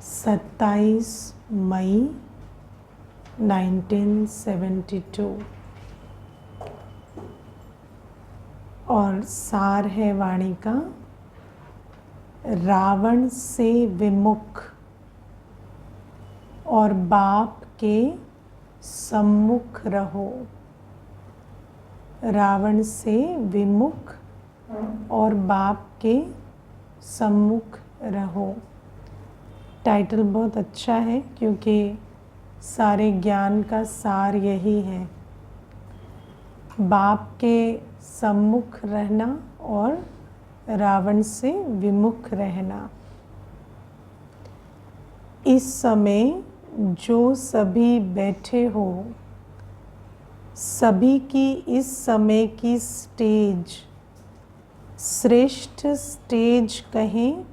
27 मई 1972 और सार है वाणी का, रावण से विमुख और बाप के सम्मुख रहो। रावण से विमुख और बाप के सम्मुख रहो। टाइटल बहुत अच्छा है क्योंकि सारे ज्ञान का सार यही है, बाप के सम्मुख रहना और रावण से विमुख रहना। इस समय जो सभी बैठे हो, सभी की इस समय की स्टेज श्रेष्ठ स्टेज कहें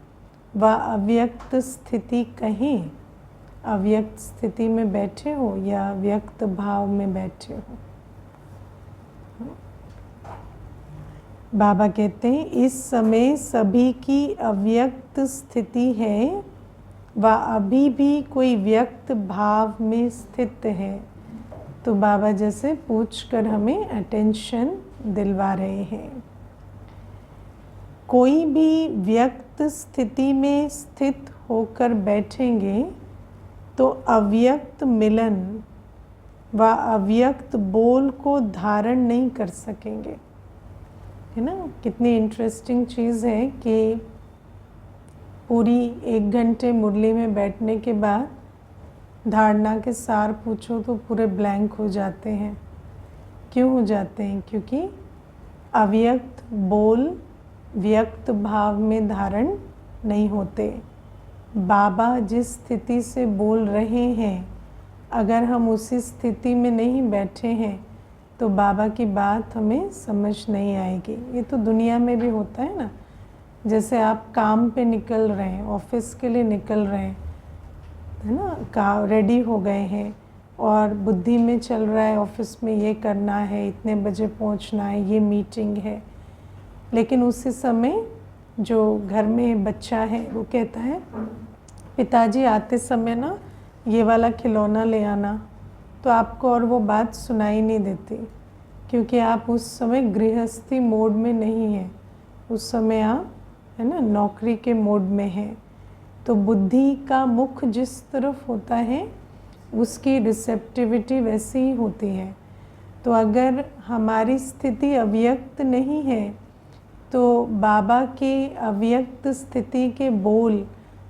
व अव्यक्त स्थिति कहें। अव्यक्त स्थिति में बैठे हो या व्यक्त भाव में बैठे हो। बाबा कहते हैं इस समय सभी की अव्यक्त स्थिति है व अभी भी कोई व्यक्त भाव में स्थित है। तो बाबा जैसे पूछकर हमें अटेंशन दिलवा रहे हैं। कोई भी व्यक्त स्थिति में स्थित होकर बैठेंगे तो अव्यक्त मिलन व अव्यक्त बोल को धारण नहीं कर सकेंगे। है ना, कितनी इंटरेस्टिंग चीज़ है कि पूरी 1 घंटे मुरली में बैठने के बाद धारणा के सार पूछो तो पूरे ब्लैंक हो जाते हैं। क्यों हो जाते हैं? क्योंकि अव्यक्त बोल व्यक्त भाव में धारण नहीं होते। बाबा जिस स्थिति से बोल रहे हैं, अगर हम उसी स्थिति में नहीं बैठे हैं तो बाबा की बात हमें समझ नहीं आएगी। ये तो दुनिया में भी होता है ना। जैसे आप काम पे निकल रहे हैं, ऑफिस के लिए निकल रहे हैं, है ना, रेडी हो गए हैं और बुद्धि में चल रहा है ऑफिस में ये करना है, इतने बजे पहुंचना है, ये मीटिंग है। लेकिन उसी समय जो घर में बच्चा है वो कहता है पिताजी आते समय ना ये वाला खिलौना ले आना, तो आपको और वो बात सुनाई नहीं देती क्योंकि आप उस समय गृहस्थी मोड में नहीं हैं। उस समय आप, है ना, नौकरी के मोड में हैं। तो बुद्धि का मुख जिस तरफ होता है उसकी रिसेप्टिविटी वैसी ही होती है। तो अगर हमारी स्थिति अव्यक्त नहीं है तो बाबा के अव्यक्त स्थिति के बोल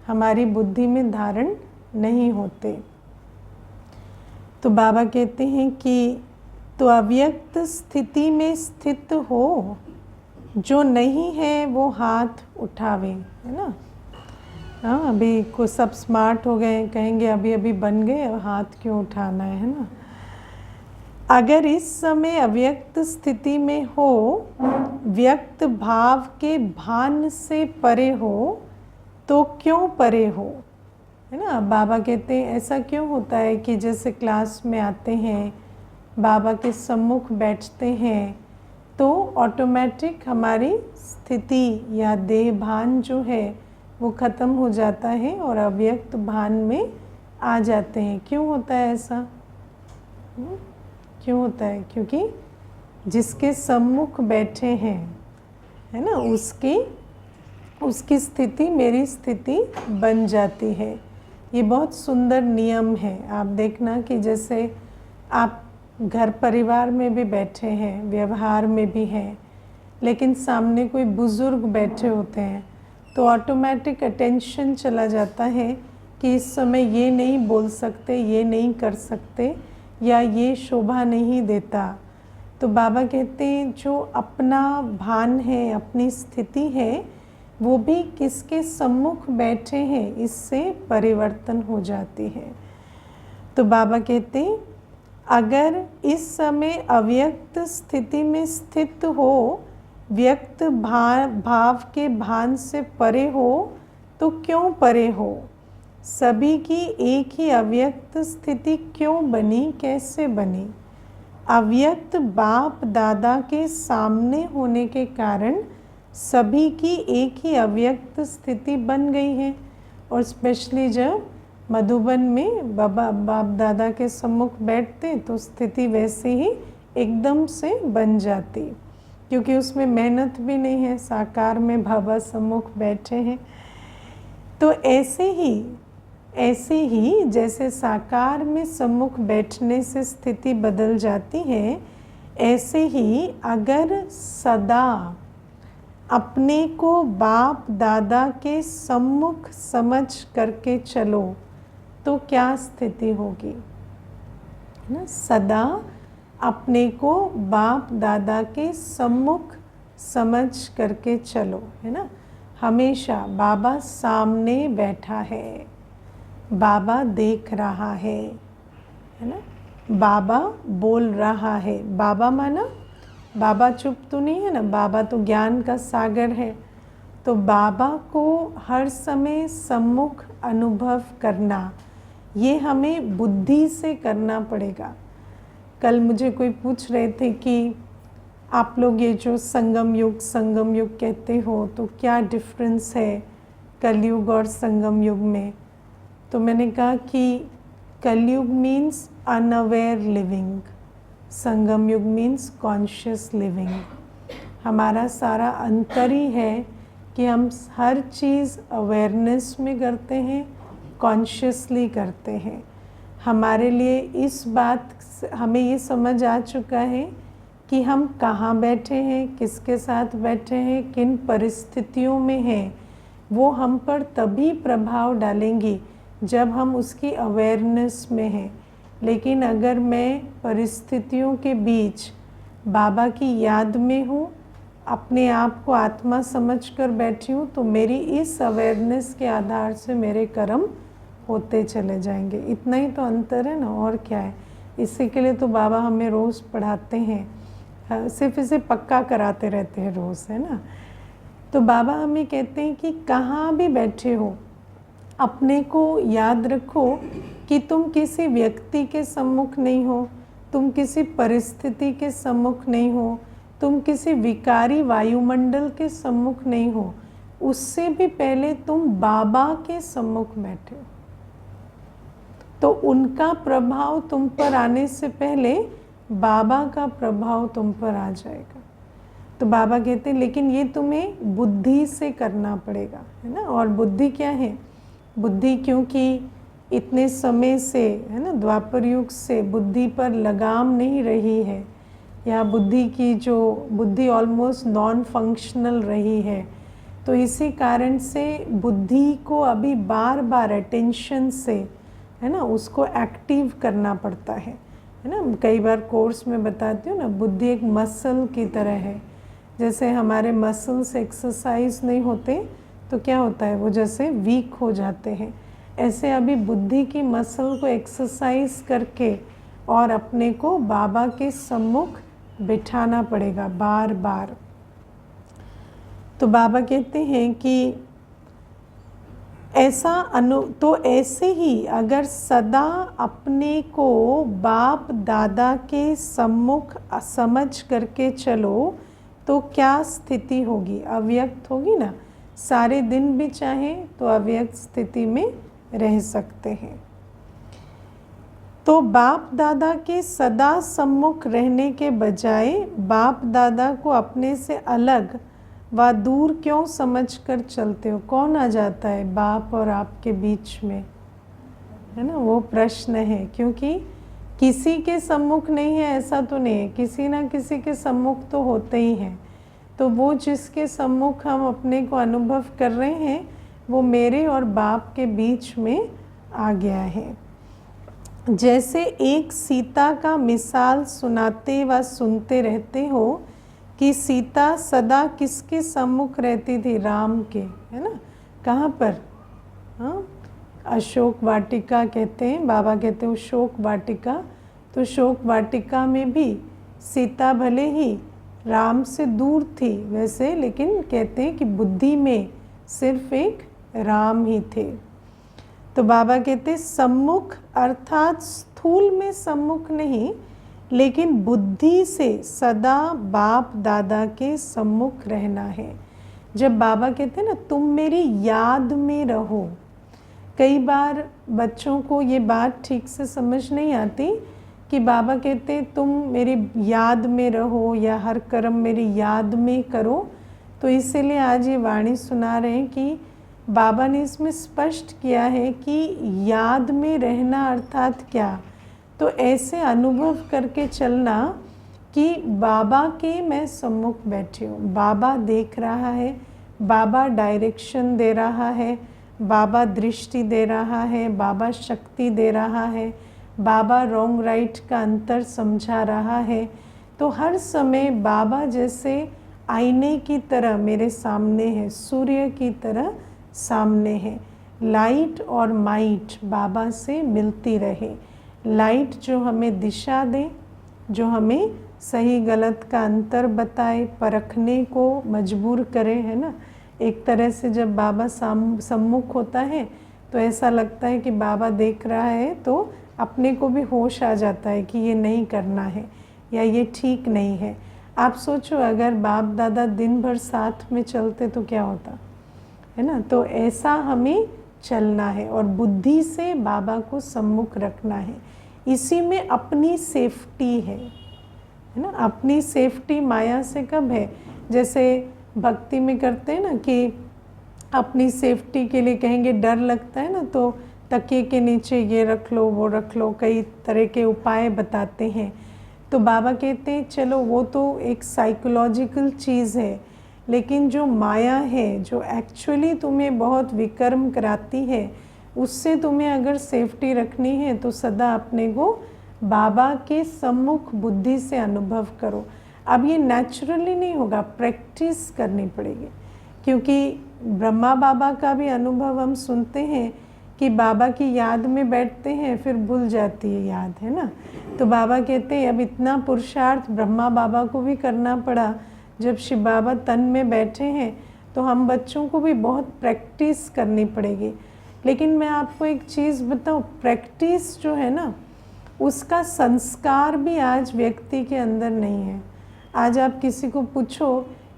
हमारी बुद्धि में धारण नहीं होते। तो बाबा कहते हैं कि तो अव्यक्त स्थिति में स्थित हो, जो नहीं है वो हाथ उठावे। है ना, हाँ, अभी को सब स्मार्ट हो गए, कहेंगे अभी अभी बन गए, हाथ क्यों उठाना है ना। अगर इस समय अव्यक्त स्थिति में हो, व्यक्त भाव के भान से परे हो, तो क्यों परे हो? है ना, बाबा कहते हैं ऐसा क्यों होता है कि जैसे क्लास में आते हैं, बाबा के सम्मुख बैठते हैं तो ऑटोमेटिक हमारी स्थिति या देह भान जो है वो ख़त्म हो जाता है और अव्यक्त भान में आ जाते हैं। क्यों होता है ऐसा? क्यों होता है? क्योंकि जिसके सम्मुख बैठे हैं, है ना, उसकी स्थिति मेरी स्थिति बन जाती है। ये बहुत सुंदर नियम है। आप देखना कि जैसे आप घर परिवार में भी बैठे हैं, व्यवहार में भी हैं, लेकिन सामने कोई बुज़ुर्ग बैठे होते हैं तो ऑटोमेटिक अटेंशन चला जाता है कि इस समय ये नहीं बोल सकते, ये नहीं कर सकते, या ये शोभा नहीं देता। तो बाबा कहते हैं जो अपना भान है, अपनी स्थिति है, वो भी किसके सम्मुख बैठे हैं इससे परिवर्तन हो जाती है। तो बाबा कहते हैं अगर इस समय अव्यक्त स्थिति में स्थित हो, व्यक्त भाव के भान से परे हो, तो क्यों परे हो? सभी की एक ही अव्यक्त स्थिति क्यों बनी, कैसे बनी? अव्यक्त बाप दादा के सामने होने के कारण सभी की एक ही अव्यक्त स्थिति बन गई है। और स्पेशली जब मधुबन में बाप दादा के सम्मुख बैठते तो स्थिति वैसे ही एकदम से बन जाती, क्योंकि उसमें मेहनत भी नहीं है, साकार में बाबा सम्मुख बैठे हैं। तो ऐसे ही जैसे साकार में सम्मुख बैठने से स्थिति बदल जाती है, ऐसे ही अगर सदा अपने को बाप दादा के सम्मुख समझ करके चलो तो क्या स्थिति होगी, है ना। सदा अपने को बाप दादा के सम्मुख समझ करके चलो, है ना। हमेशा बाबा सामने बैठा है, बाबा देख रहा है ना, बाबा बोल रहा है। बाबा माना बाबा चुप तो नहीं है ना, बाबा तो ज्ञान का सागर है। तो बाबा को हर समय सम्मुख अनुभव करना, ये हमें बुद्धि से करना पड़ेगा। कल मुझे कोई पूछ रहे थे कि आप लोग ये जो संगम युग कहते हो, तो क्या डिफरेंस है कलयुग और संगम युग में। तो मैंने कहा कि कलयुग मीन्स अनअवेयर लिविंग, संगम युग मीन्स कॉन्शियस लिविंग। हमारा सारा अंतर ही है कि हम हर चीज़ अवेयरनेस में करते हैं, कॉन्शियसली करते हैं। हमारे लिए इस बात हमें ये समझ आ चुका है कि हम कहाँ बैठे हैं, किसके साथ बैठे हैं, किन परिस्थितियों में हैं, वो हम पर तभी प्रभाव डालेंगी जब हम उसकी अवेयरनेस में हैं। लेकिन अगर मैं परिस्थितियों के बीच बाबा की याद में हूँ, अपने आप को आत्मा समझकर बैठी हूँ, तो मेरी इस अवेयरनेस के आधार से मेरे कर्म होते चले जाएंगे। इतना ही तो अंतर है ना, और क्या है। इसी के लिए तो बाबा हमें रोज़ पढ़ाते हैं, सिर्फ इसे पक्का कराते रहते हैं रोज़, है ना। तो बाबा हमें कहते हैं कि कहाँ भी बैठे हो, अपने को याद रखो कि तुम किसी व्यक्ति के सम्मुख नहीं हो, तुम किसी परिस्थिति के सम्मुख नहीं हो, तुम किसी विकारी वायुमंडल के सम्मुख नहीं हो। उससे भी पहले तुम बाबा के सम्मुख बैठे हो, तो उनका प्रभाव तुम पर आने से पहले बाबा का प्रभाव तुम पर आ जाएगा। तो बाबा कहते हैं लेकिन ये तुम्हें बुद्धि से करना पड़ेगा, है ना। और बुद्धि क्या है, बुद्धि क्योंकि इतने समय से, है ना, द्वापर युग से बुद्धि पर लगाम नहीं रही है, या बुद्धि की जो बुद्धि ऑलमोस्ट नॉन फंक्शनल रही है, तो इसी कारण से बुद्धि को अभी बार बार अटेंशन से, है ना, उसको एक्टिव करना पड़ता है ना। कई बार कोर्स में बताती हूँ ना, बुद्धि एक मसल की तरह है। जैसे हमारे मसल्स एक्सरसाइज नहीं होते तो क्या होता है, वो जैसे वीक हो जाते हैं, ऐसे अभी बुद्धि की मसल को एक्सरसाइज करके और अपने को बाबा के सम्मुख बिठाना पड़ेगा बार बार। तो बाबा कहते हैं कि तो ऐसे ही अगर सदा अपने को बाप दादा के सम्मुख समझ करके चलो तो क्या स्थिति होगी, अव्यक्त होगी ना। सारे दिन भी चाहें तो अव्यक्त स्थिति में रह सकते हैं। तो बाप दादा के सदा सम्मुख रहने के बजाय बाप दादा को अपने से अलग व दूर क्यों समझकर चलते हो। कौन आ जाता है बाप और आपके बीच में, है ना, वो प्रश्न है। क्योंकि किसी के सम्मुख नहीं है ऐसा तो नहीं है, किसी ना किसी के सम्मुख तो होते ही हैं। तो वो जिसके सम्मुख हम अपने को अनुभव कर रहे हैं, वो मेरे और बाप के बीच में आ गया है। जैसे एक सीता का मिसाल सुनाते व सुनते रहते हो कि सीता सदा किसके सम्मुख रहती थी, राम के, है ना। कहाँ पर, हाँ, अशोक वाटिका कहते हैं, बाबा कहते हैं शोक वाटिका। तो शोक वाटिका में भी सीता भले ही राम से दूर थी वैसे, लेकिन कहते हैं कि बुद्धि में सिर्फ एक राम ही थे। तो बाबा कहते हैं सम्मुख अर्थात स्थूल में सम्मुख नहीं, लेकिन बुद्धि से सदा बाप दादा के सम्मुख रहना है। जब बाबा कहते हैं ना तुम मेरी याद में रहो, कई बार बच्चों को ये बात ठीक से समझ नहीं आती कि बाबा कहते तुम मेरी याद में रहो या हर कर्म मेरी याद में करो। तो इसीलिए आज ये वाणी सुना रहे हैं कि बाबा ने इसमें स्पष्ट किया है कि याद में रहना अर्थात क्या। तो ऐसे अनुभव करके चलना कि बाबा के मैं सम्मुख बैठी हूँ, बाबा देख रहा है, बाबा डायरेक्शन दे रहा है, बाबा दृष्टि दे रहा है, बाबा शक्ति दे रहा है, बाबा रॉन्ग राइट का अंतर समझा रहा है। तो हर समय बाबा जैसे आईने की तरह मेरे सामने है, सूर्य की तरह सामने है। लाइट और माइट बाबा से मिलती रहे। लाइट जो हमें दिशा दे, जो हमें सही गलत का अंतर बताए, परखने को मजबूर करे, है ना। एक तरह से जब बाबा सम्मुख होता है तो ऐसा लगता है कि बाबा देख रहा है, तो अपने को भी होश आ जाता है कि ये नहीं करना है या ये ठीक नहीं है। आप सोचो अगर बाप दादा दिन भर साथ में चलते तो क्या होता, है ना। तो ऐसा हमें चलना है और बुद्धि से बाबा को सम्मुख रखना है। इसी में अपनी सेफ्टी है ना। अपनी सेफ्टी माया से कब है, जैसे भक्ति में करते हैं ना कि अपनी सेफ्टी के लिए कहेंगे डर लगता है ना, तो तकिए के नीचे ये रख लो वो रख लो, कई तरह के उपाय बताते हैं। तो बाबा कहते हैं चलो वो तो एक साइकोलॉजिकल चीज़ है, लेकिन जो माया है जो एक्चुअली तुम्हें बहुत विकर्म कराती है, उससे तुम्हें अगर सेफ्टी रखनी है तो सदा अपने को बाबा के सम्मुख बुद्धि से अनुभव करो। अब ये नेचुरली नहीं होगा, प्रैक्टिस करनी पड़ेगी, क्योंकि ब्रह्मा बाबा का भी अनुभव हम सुनते हैं कि बाबा की याद में बैठते हैं फिर भूल जाती है याद, है ना। तो बाबा कहते हैं अब इतना पुरुषार्थ ब्रह्मा बाबा को भी करना पड़ा जब शिव बाबा तन में बैठे हैं, तो हम बच्चों को भी बहुत प्रैक्टिस करनी पड़ेगी। लेकिन मैं आपको एक चीज़ बताऊँ, प्रैक्टिस जो है ना उसका संस्कार भी आज व्यक्ति के अंदर नहीं है। आज आप किसी को पूछो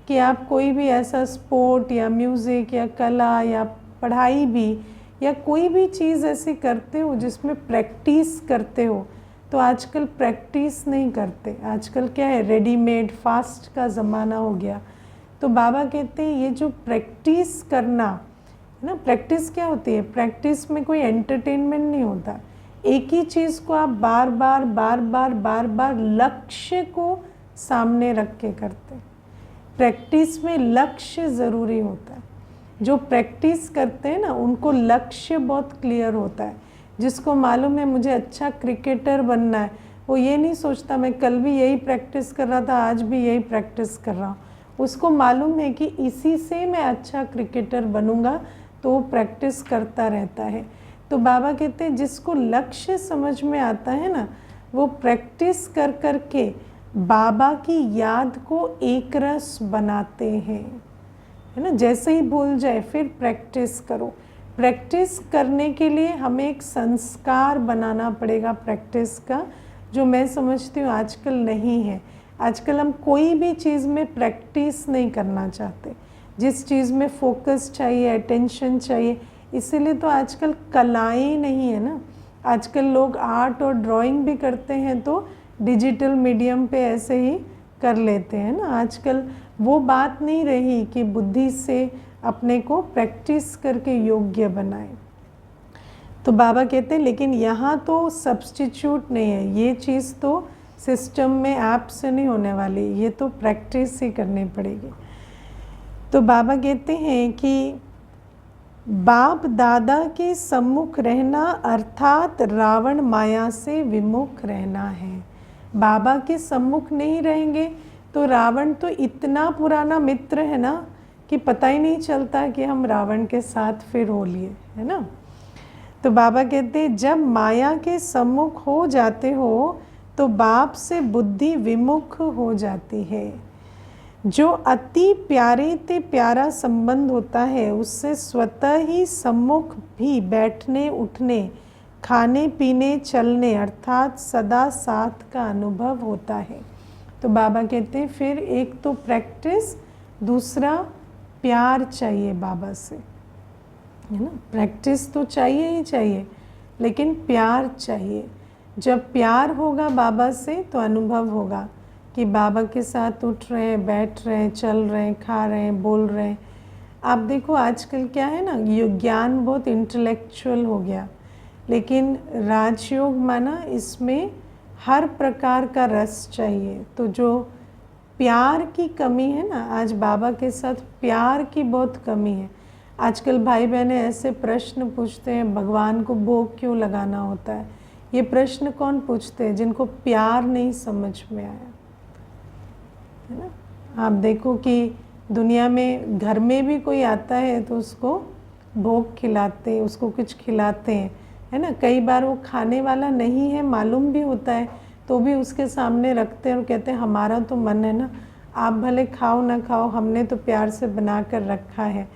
कि आप कोई भी ऐसा स्पोर्ट या म्यूज़िक या कला या पढ़ाई भी या कोई भी चीज़ ऐसी करते हो जिसमें प्रैक्टिस करते हो, तो आजकल प्रैक्टिस नहीं करते। आजकल क्या है, रेडीमेड फास्ट का ज़माना हो गया। तो बाबा कहते हैं ये जो प्रैक्टिस करना है ना, प्रैक्टिस क्या होती है, प्रैक्टिस में कोई एंटरटेनमेंट नहीं होता। एक ही चीज़ को आप बार बार लक्ष्य को सामने रख के करते। प्रैक्टिस में लक्ष्य ज़रूरी होता है। जो प्रैक्टिस करते हैं ना उनको लक्ष्य बहुत क्लियर होता है। जिसको मालूम है मुझे अच्छा क्रिकेटर बनना है, वो ये नहीं सोचता मैं कल भी यही प्रैक्टिस कर रहा था आज भी यही प्रैक्टिस कर रहा हूँ। उसको मालूम है कि इसी से मैं अच्छा क्रिकेटर बनूंगा, तो वो प्रैक्टिस करता रहता है। तो बाबा कहते हैं जिसको लक्ष्य समझ में आता है ना, वो प्रैक्टिस कर कर के बाबा की याद को एक रस बनाते हैं, है ना। जैसे ही भूल जाए फिर प्रैक्टिस करो। प्रैक्टिस करने के लिए हमें एक संस्कार बनाना पड़ेगा प्रैक्टिस का, जो मैं समझती हूँ आजकल नहीं है। आजकल हम कोई भी चीज़ में प्रैक्टिस नहीं करना चाहते। जिस चीज़ में फोकस चाहिए, अटेंशन चाहिए, इसीलिए तो आजकल कलाएं नहीं है ना। आजकल लोग आर्ट और ड्राइंग भी करते हैं तो डिजिटल मीडियम पे ऐसे ही कर लेते हैं ना। आजकल वो बात नहीं रही कि बुद्धि से अपने को प्रैक्टिस करके योग्य बनाए। तो बाबा कहते हैं लेकिन यहाँ तो सब्स्टिट्यूट नहीं है, ये चीज़ तो सिस्टम में ऐप से नहीं होने वाली, ये तो प्रैक्टिस ही करनी पड़ेगी। तो बाबा कहते हैं कि बाप दादा के सम्मुख रहना अर्थात रावण माया से विमुख रहना है। बाबा के सम्मुख नहीं रहेंगे तो रावण तो इतना पुराना मित्र है ना कि पता ही नहीं चलता कि हम रावण के साथ फिर हो लिए, है ना। तो बाबा कहते हैं जब माया के सम्मुख हो जाते हो तो बाप से बुद्धि विमुख हो जाती है। जो अति प्यारे ते प्यारा संबंध होता है उससे स्वतः ही सम्मुख भी बैठने उठने खाने पीने चलने अर्थात सदा साथ का अनुभव होता है। तो बाबा कहते हैं फिर एक तो प्रैक्टिस, दूसरा प्यार चाहिए बाबा से, है ना। प्रैक्टिस तो चाहिए ही चाहिए, लेकिन प्यार चाहिए। जब प्यार होगा बाबा से तो अनुभव होगा कि बाबा के साथ उठ रहे हैं, बैठ रहे हैं, चल रहे हैं, खा रहे हैं, बोल रहे हैं। आप देखो आजकल क्या है ना, ये ज्ञान बहुत इंटेलेक्चुअल हो गया, लेकिन राजयोग माना इसमें हर प्रकार का रस चाहिए। तो जो प्यार की कमी है ना, आज बाबा के साथ प्यार की बहुत कमी है। आजकल भाई बहनें ऐसे प्रश्न पूछते हैं, भगवान को भोग क्यों लगाना होता है। ये प्रश्न कौन पूछते हैं? जिनको प्यार नहीं समझ में आया, है ना। आप देखो कि दुनिया में घर में भी कोई आता है तो उसको भोग खिलाते हैं, उसको कुछ खिलाते हैं, है ना। कई बार वो खाने वाला नहीं है, मालूम भी होता है, तो भी उसके सामने रखते हैं और कहते हैं हमारा तो मन है ना, आप भले खाओ ना खाओ, हमने तो प्यार से बना कर रखा है।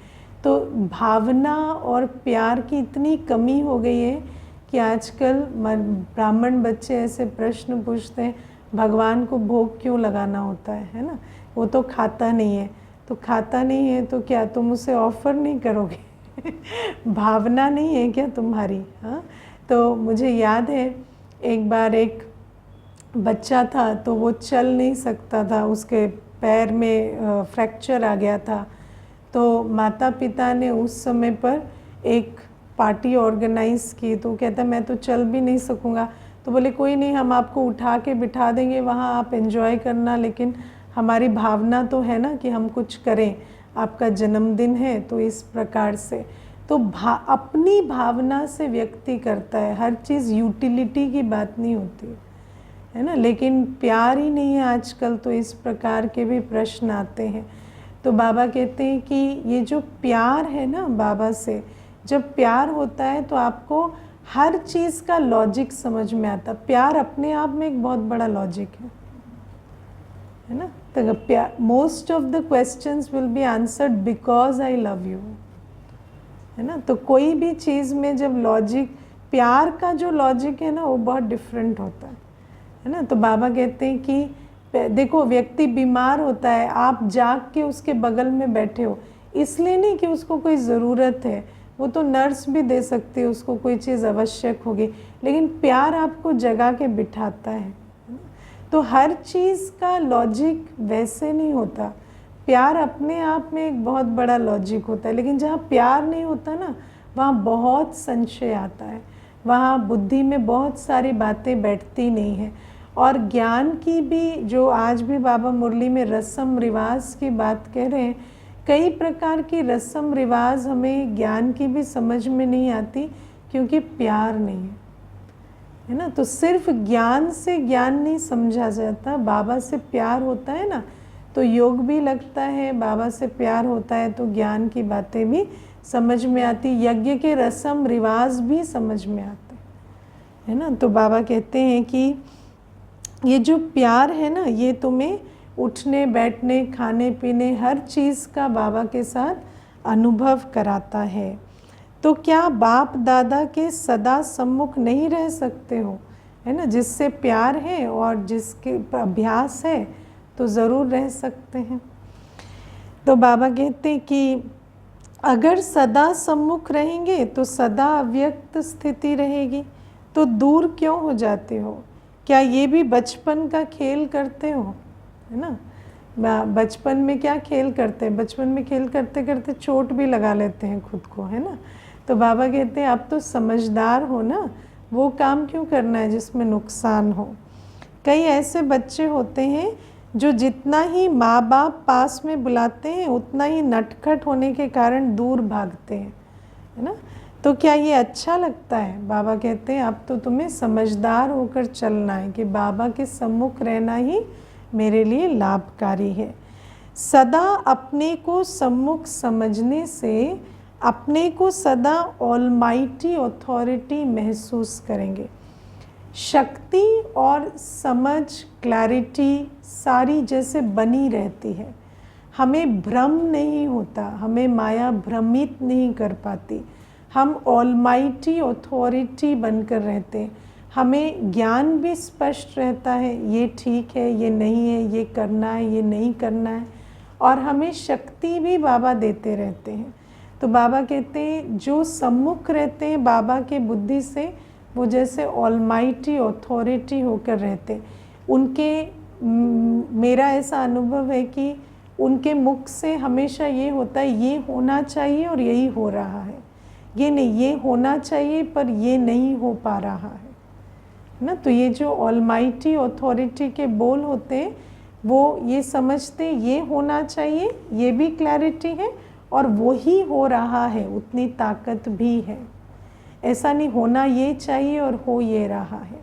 तो भावना और प्यार की इतनी कमी हो गई है कि आजकल ब्राह्मण बच्चे ऐसे प्रश्न पूछते हैं, भगवान को भोग क्यों लगाना होता है ना। वो तो खाता नहीं है, तो खाता नहीं है तो क्या तुम उसे ऑफ़र नहीं करोगे? भावना नहीं है क्या तुम्हारी? हाँ। तो मुझे याद है एक बार एक बच्चा था, तो वो चल नहीं सकता था, उसके पैर में फ्रैक्चर आ गया था। तो माता पिता ने उस समय पर एक पार्टी ऑर्गेनाइज़ की, तो कहता मैं तो चल भी नहीं सकूँगा। तो बोले कोई नहीं, हम आपको उठा के बिठा देंगे, वहाँ आप एंजॉय करना, लेकिन हमारी भावना तो है ना कि हम कुछ करें, आपका जन्मदिन है। तो इस प्रकार से तो अपनी भावना से व्यक्ति करता है, हर चीज़ यूटिलिटी की बात नहीं होती है ना। लेकिन प्यार ही नहीं है आजकल, तो इस प्रकार के भी प्रश्न आते हैं। तो बाबा कहते हैं कि ये जो प्यार है ना बाबा से, जब प्यार होता है तो आपको हर चीज़ का लॉजिक समझ में आता। प्यार अपने आप में एक बहुत बड़ा लॉजिक है ना। तो प्यार, most of the questions will be answered because I love you, है ना। तो कोई भी चीज़ में जब लॉजिक, प्यार का जो लॉजिक है ना वो बहुत डिफरेंट होता है ना। तो बाबा कहते हैं कि देखो व्यक्ति बीमार होता है, आप जाग के उसके बगल में बैठे हो, इसलिए नहीं कि उसको कोई ज़रूरत है, वो तो नर्स भी दे सकती है, उसको कोई चीज़ आवश्यक होगी, लेकिन प्यार आपको जगा के बिठाता है। तो हर चीज़ का लॉजिक वैसे नहीं होता। प्यार अपने आप में एक बहुत बड़ा लॉजिक होता है, लेकिन जहाँ प्यार नहीं होता ना, वहाँ बहुत संशय आता है, वहाँ बुद्धि में बहुत सारी बातें बैठती नहीं हैं। और ज्ञान की भी, जो आज भी बाबा मुरली में रस्म रिवाज की बात कह रहे हैं, कई प्रकार की रस्म रिवाज हमें ज्ञान की भी समझ में नहीं आती, क्योंकि प्यार नहीं है ना। तो सिर्फ ज्ञान से ज्ञान नहीं समझा जाता, बाबा से प्यार होता है ना तो योग भी लगता है, बाबा से प्यार होता है तो ज्ञान की बातें भी समझ में आती, यज्ञ के रस्म रिवाज भी समझ में आते है ना। तो बाबा कहते हैं कि ये जो प्यार है ना, ये तुम्हें उठने बैठने खाने पीने हर चीज़ का बाबा के साथ अनुभव कराता है। तो क्या बाप दादा के सदा सम्मुख नहीं रह सकते हो, है ना। जिससे प्यार है और जिसके अभ्यास है तो ज़रूर रह सकते हैं। तो बाबा कहते हैं कि अगर सदा सम्मुख रहेंगे तो सदा अव्यक्त स्थिति रहेगी, तो दूर क्यों हो जाते हो? क्या ये भी बचपन का खेल करते हो, है ना। बचपन में क्या खेल करते हैं, बचपन में खेल करते करते चोट भी लगा लेते हैं खुद को, है ना। तो बाबा कहते हैं अब तो समझदार हो ना, वो काम क्यों करना है जिसमें नुकसान हो। कई ऐसे बच्चे होते हैं जो जितना ही माँ बाप पास में बुलाते हैं उतना ही नटखट होने के कारण दूर भागते हैं, है ना। तो क्या ये अच्छा लगता है? बाबा कहते हैं अब तो तुम्हें समझदार होकर चलना है कि बाबा के सम्मुख रहना ही मेरे लिए लाभकारी है। सदा अपने को सम्मुख समझने से अपने को सदा ऑलमाइटी अथॉरिटी महसूस करेंगे। शक्ति और समझ, क्लैरिटी सारी जैसे बनी रहती है, हमें भ्रम नहीं होता, हमें माया भ्रमित नहीं कर पाती, हम ऑलमाइटी अथॉरिटी बनकर रहते हैं। हमें ज्ञान भी स्पष्ट रहता है, ये ठीक है, ये नहीं है, ये करना है, ये नहीं करना है, और हमें शक्ति भी बाबा देते रहते हैं। तो बाबा कहते हैं जो सम्मुख रहते हैं बाबा के बुद्धि से, वो जैसे ऑलमाइटी अथॉरिटी होकर रहते। उनके मेरा ऐसा अनुभव है कि उनके मुख से हमेशा ये होता है ये होना चाहिए और यही हो रहा है, ये नहीं ये होना चाहिए पर ये नहीं हो पा रहा है ना। तो ये जो ऑलमाइटी अथॉरिटी के बोल होते हैं वो ये समझते हैं ये होना चाहिए, ये भी क्लैरिटी है, और वो ही हो रहा है, उतनी ताकत भी है। ऐसा नहीं होना ये चाहिए और हो ये रहा है।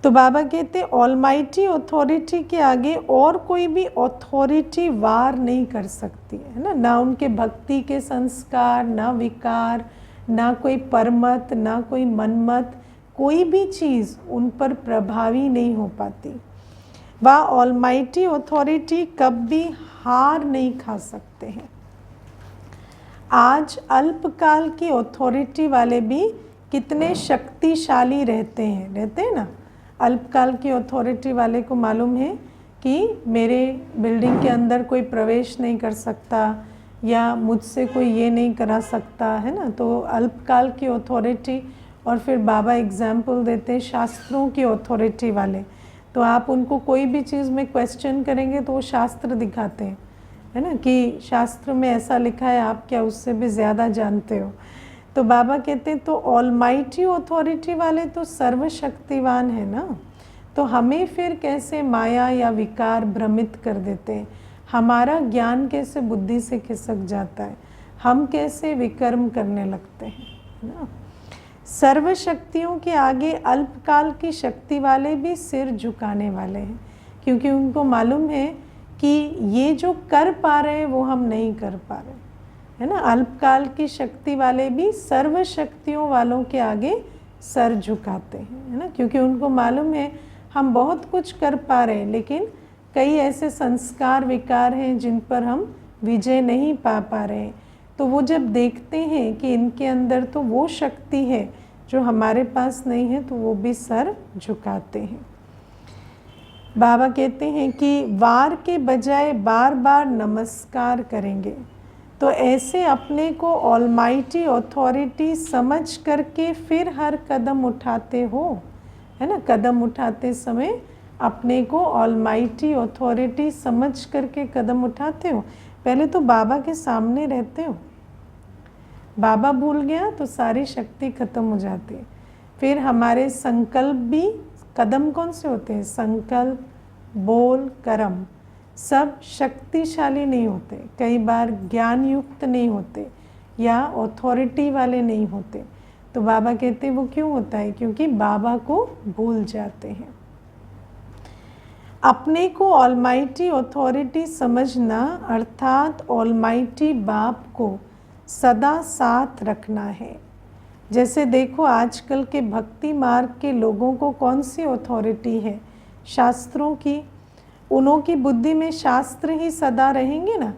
तो बाबा कहते ऑलमाइटी अथॉरिटी के आगे और कोई भी अथॉरिटी वार नहीं कर सकती है ना। ना उनके भक्ति के संस्कार, ना विकार, ना कोई परमत, ना कोई मनमत, कोई भी चीज़ उन पर प्रभावी नहीं हो पाती। वह ऑलमाइटी अथॉरिटी कभी हार नहीं खा सकते हैं। आज अल्पकाल की अथॉरिटी वाले भी कितने शक्तिशाली रहते हैं ना। अल्पकाल की अथॉरिटी वाले को मालूम है कि मेरे बिल्डिंग के अंदर कोई प्रवेश नहीं कर सकता या मुझसे कोई ये नहीं करा सकता है ना। तो अल्पकाल की अथॉरिटी, और फिर बाबा एग्जाम्पल देते हैं शास्त्रों की अथॉरिटी वाले। तो आप उनको कोई भी चीज़ में क्वेश्चन करेंगे तो वो शास्त्र दिखाते हैं, है ना, कि शास्त्र में ऐसा लिखा है, आप क्या उससे भी ज़्यादा जानते हो। तो बाबा कहते हैं तो ऑलमाइटी अथॉरिटी वाले तो सर्वशक्तिवान है ना। तो हमें फिर कैसे माया या विकार भ्रमित कर देते हैं, हमारा ज्ञान कैसे बुद्धि से खिसक जाता है, हम कैसे विकर्म करने लगते हैं ना। सर्वशक्तियों के आगे अल्पकाल की शक्ति वाले भी सिर झुकाने वाले हैं, क्योंकि उनको मालूम है कि ये जो कर पा रहे हैं वो हम नहीं कर पा रहे, है ना। अल्पकाल की शक्ति वाले भी सर्व शक्तियों वालों के आगे सर झुकाते हैं, है ना, क्योंकि उनको मालूम है हम बहुत कुछ कर पा रहे हैं, लेकिन कई ऐसे संस्कार विकार हैं जिन पर हम विजय नहीं पा रहे हैं। तो वो जब देखते हैं कि इनके अंदर तो वो शक्ति है जो हमारे पास नहीं है, तो वो भी सर झुकाते हैं। बाबा कहते हैं कि वार के बजाय बार बार नमस्कार करेंगे। तो ऐसे अपने को ऑलमाइटी अथॉरिटी समझ करके फिर हर कदम उठाते हो, है ना। कदम उठाते समय अपने को ऑलमाइटी अथॉरिटी समझ करके कदम उठाते हो। पहले तो बाबा के सामने रहते हो, बाबा भूल गया तो सारी शक्ति खत्म हो जाती है। फिर हमारे संकल्प भी, कदम कौन से होते हैं, संकल्प, बोल, कर्म, सब शक्तिशाली नहीं होते, कई बार ज्ञान युक्त नहीं होते या अथॉरिटी वाले नहीं होते। तो बाबा कहते हैं वो क्यों होता है, क्योंकि बाबा को भूल जाते हैं। अपने को ऑलमाइटी अथॉरिटी समझना अर्थात ऑलमाइटी बाप को सदा साथ रखना है। जैसे देखो आजकल के भक्ति मार्ग के लोगों को कौन सी अथॉरिटी है, शास्त्रों की। उन्हों की बुद्धि में शास्त्र ही सदा रहेंगे ना।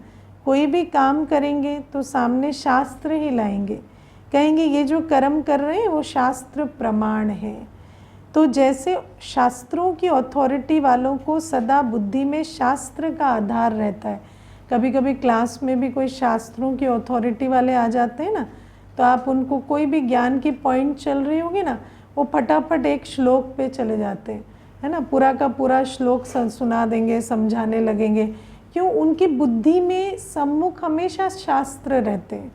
कोई भी काम करेंगे तो सामने शास्त्र ही लाएंगे, कहेंगे ये जो कर्म कर रहे हैं वो शास्त्र प्रमाण है। तो जैसे शास्त्रों की अथॉरिटी वालों को सदा बुद्धि में शास्त्र का आधार रहता है। कभी कभी क्लास में भी कोई शास्त्रों की अथॉरिटी वाले आ जाते हैं ना, तो आप उनको कोई भी ज्ञान की पॉइंट चल रही होगी ना, वो फटाफट एक श्लोक पे चले जाते हैं, है ना, पूरा का पूरा श्लोक सुना देंगे, समझाने लगेंगे। क्यों, उनकी बुद्धि में सम्मुख हमेशा शास्त्र रहते हैं।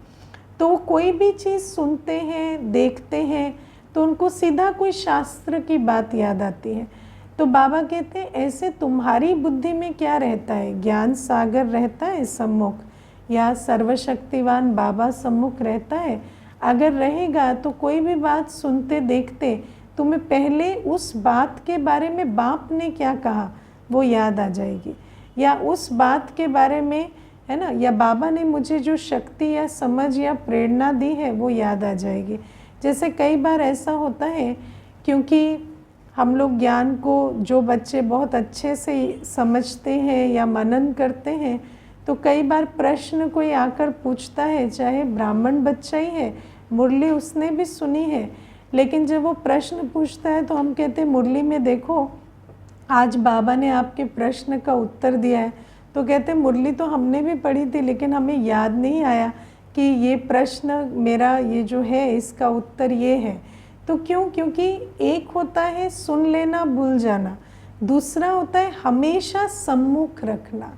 तो कोई भी चीज़ सुनते हैं, देखते हैं, तो उनको सीधा कोई शास्त्र की बात याद आती है। तो बाबा कहते हैं ऐसे तुम्हारी बुद्धि में क्या रहता है, ज्ञान सागर रहता है सम्मुख, या सर्वशक्तिवान बाबा सम्मुख रहता है। अगर रहेगा तो कोई भी बात सुनते देखते तुम्हें पहले उस बात के बारे में बाप ने क्या कहा वो याद आ जाएगी, या उस बात के बारे में, है ना, या बाबा ने मुझे जो शक्ति या समझ या प्रेरणा दी है वो याद आ जाएगी। जैसे कई बार ऐसा होता है, क्योंकि हम लोग ज्ञान को, जो बच्चे बहुत अच्छे से समझते हैं या मनन करते हैं, तो कई बार प्रश्न कोई आकर पूछता है, चाहे ब्राह्मण बच्चा ही है, मुरली उसने भी सुनी है, लेकिन जब वो प्रश्न पूछता है तो हम कहते हैं मुरली में देखो आज बाबा ने आपके प्रश्न का उत्तर दिया है, तो कहते मुरली तो हमने भी पढ़ी थी लेकिन हमें याद नहीं आया कि ये प्रश्न मेरा ये जो है इसका उत्तर ये है। तो क्यों? क्योंकि एक होता है सुन लेना भूल जाना, दूसरा होता है हमेशा सम्मुख रखना।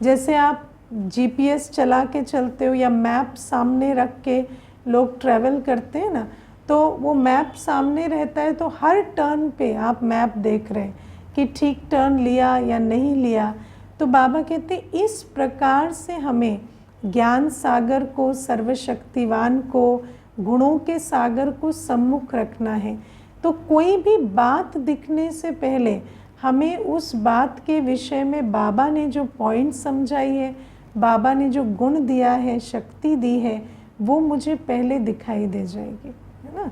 जैसे आप जीपीएस चला के चलते हो या मैप सामने रख के लोग ट्रैवल करते हैं ना, तो वो मैप सामने रहता है तो हर टर्न पे आप मैप देख रहे हैं कि ठीक टर्न लिया या नहीं लिया। तो बाबा कहते इस प्रकार से हमें ज्ञान सागर को, सर्वशक्तिवान को, गुणों के सागर को सम्मुख रखना है। तो कोई भी बात दिखने से पहले हमें उस बात के विषय में बाबा ने जो पॉइंट समझाई है, बाबा ने जो गुण दिया है, शक्ति दी है, वो मुझे पहले दिखाई दे जाएगी, है ना।